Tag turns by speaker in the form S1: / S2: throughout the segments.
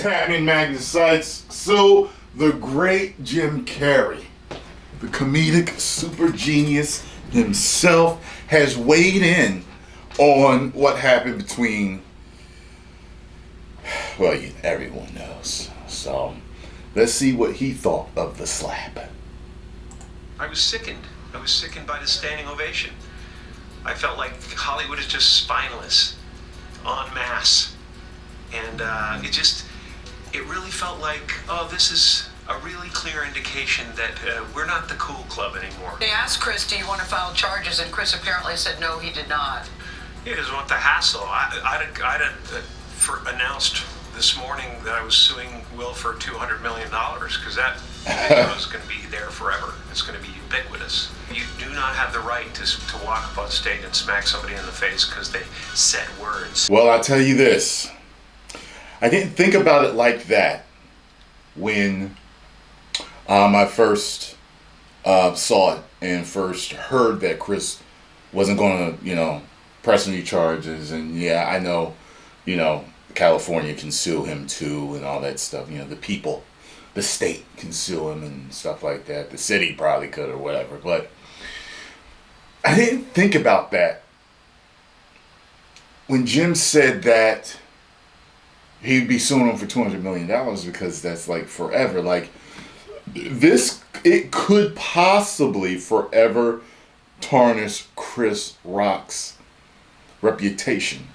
S1: happening, Magnus sites? So, the great Jim Carrey, the comedic super genius himself, has weighed in on what happened between, well, everyone knows. So, let's see what he thought of the slap.
S2: I was sickened. I was sickened by the standing ovation. I felt like Hollywood is just spineless, en masse. And it really felt like, oh, this is a really clear indication that we're not the cool club anymore.
S3: They asked Chris, do you want to file charges? And Chris apparently said no, he did not.
S2: He doesn't want the hassle. I'd announced this morning that I was suing Will for $200 million because that video is going to be there forever. It's going to be ubiquitous. You do not have the right to walk up on stage and smack somebody in the face because they said words.
S1: Well, I'll tell you this. I didn't think about it like that when I first saw it and first heard that Chris wasn't going to, press any charges. And yeah, I know, California can sue him too and all that stuff. The people, the state can sue him and stuff like that. The city probably could or whatever. But I didn't think about that when Jim said that he'd be suing him for $200 million because that's like forever. Like this, it could possibly forever tarnish Chris Rock's reputation.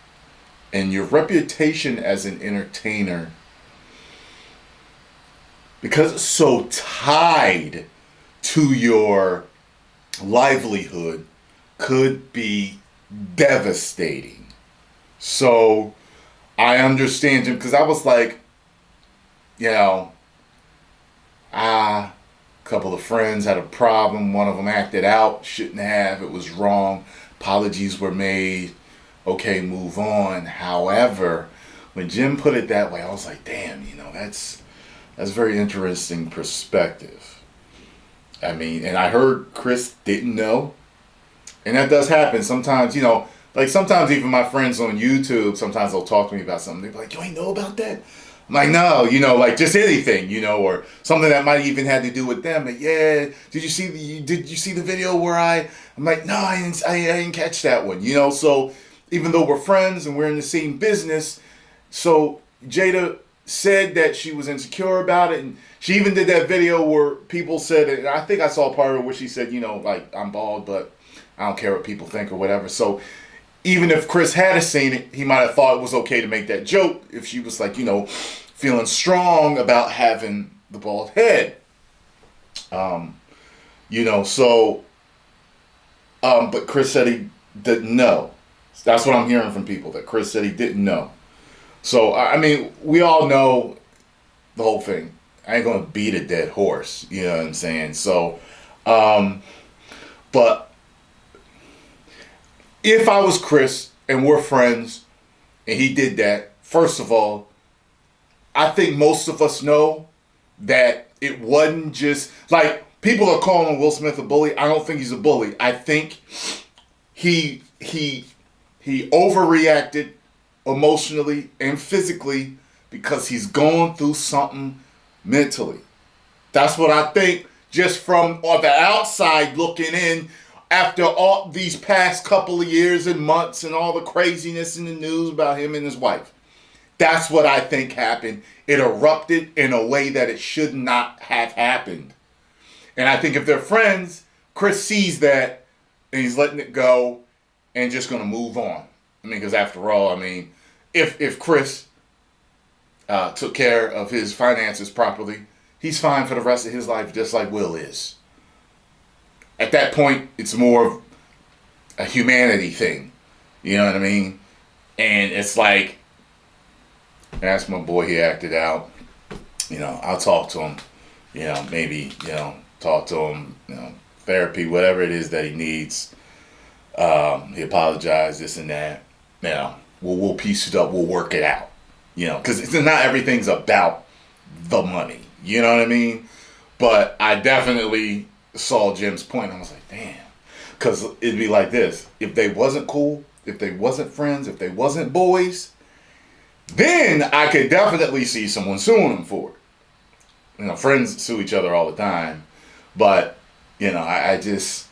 S1: And your reputation as an entertainer, because it's so tied to your livelihood, could be devastating. So I understand him, because I was like, a couple of friends had a problem. One of them acted out, shouldn't have. It was wrong. Apologies were made. Okay, move on. However, when Jim put it that way, I was like, damn, that's very interesting perspective. I mean, and I heard Chris didn't know. And that does happen sometimes, like sometimes even my friends on YouTube, sometimes they'll talk to me about something. They're like, you ain't know about that? I'm like, no, like just anything, or something that might even had to do with them. Like, yeah, did you see the video where I'm like, no, I didn't catch that one, so even though we're friends and we're in the same business, so Jada said that she was insecure about it, and she even did that video where people said it, and I think I saw part of it where she said, like, I'm bald, but I don't care what people think or whatever. So even if Chris had seen it, he might have thought it was okay to make that joke if she was like, feeling strong about having the bald head. But Chris said he didn't know. That's what I'm hearing from people, that Chris said he didn't know. So, I mean, we all know the whole thing. I ain't going to beat a dead horse, you know what I'm saying? So, but if I was Chris and we're friends and he did that, first of all, I think most of us know that it wasn't just, like, people are calling Will Smith a bully. I don't think he's a bully. I think he overreacted emotionally and physically because he's going through something mentally. That's what I think, just from the outside looking in after all these past couple of years and months and all the craziness in the news about him and his wife. That's what I think happened. It erupted in a way that it should not have happened. And I think if they're friends, Chris sees that and he's letting it go and just going to move on. I mean, because after all, I mean, if Chris took care of his finances properly, he's fine for the rest of his life, just like Will is. At that point, it's more of a humanity thing. You know what I mean? And it's like, that's my boy, he acted out. I'll talk to him. Maybe, talk to him, therapy, whatever it is that he needs. He apologized, this and that. We'll piece it up. We'll work it out. Because not everything's about the money. You know what I mean? But I definitely saw Jim's point. I was like, damn. Because it'd be like this. If they wasn't cool, if they wasn't friends, if they wasn't boys, then I could definitely see someone suing him for it. You know, friends sue each other all the time, but you know, I just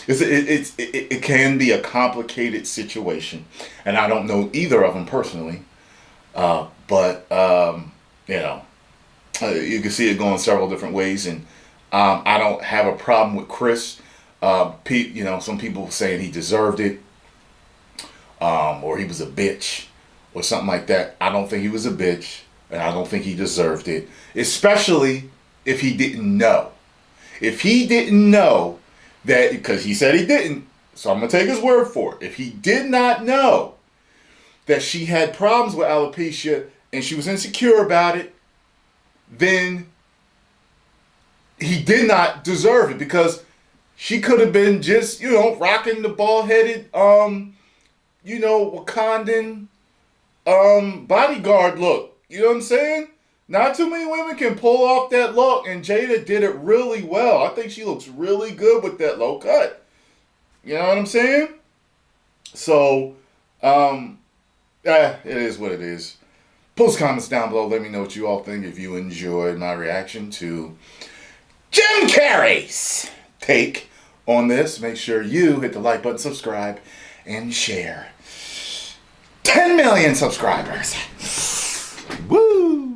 S1: it can be a complicated situation, and I don't know either of them personally, but you know, you can see it going several different ways, and I don't have a problem with Chris. You know, some people saying he deserved it, or he was a bitch, or something like that. I don't think he was a bitch, and I don't think he deserved it, especially if he didn't know. If he didn't know that, because he said he didn't, so I'm going to take his word for it. If he did not know that she had problems with alopecia and she was insecure about it, then he did not deserve it, because she could have been just, you know, rocking the bald-headed, you know, Wakandan bodyguard look. You know what I'm saying? Not too many women can pull off that look, and Jada did it really well. I think she looks really good with that low cut. You know what I'm saying? So, it is what it is. Post comments down below. Let me know what you all think, if you enjoyed my reaction to Jim Carrey's take on this. Make sure you hit the like button, subscribe, and share. 10 million subscribers. Woo!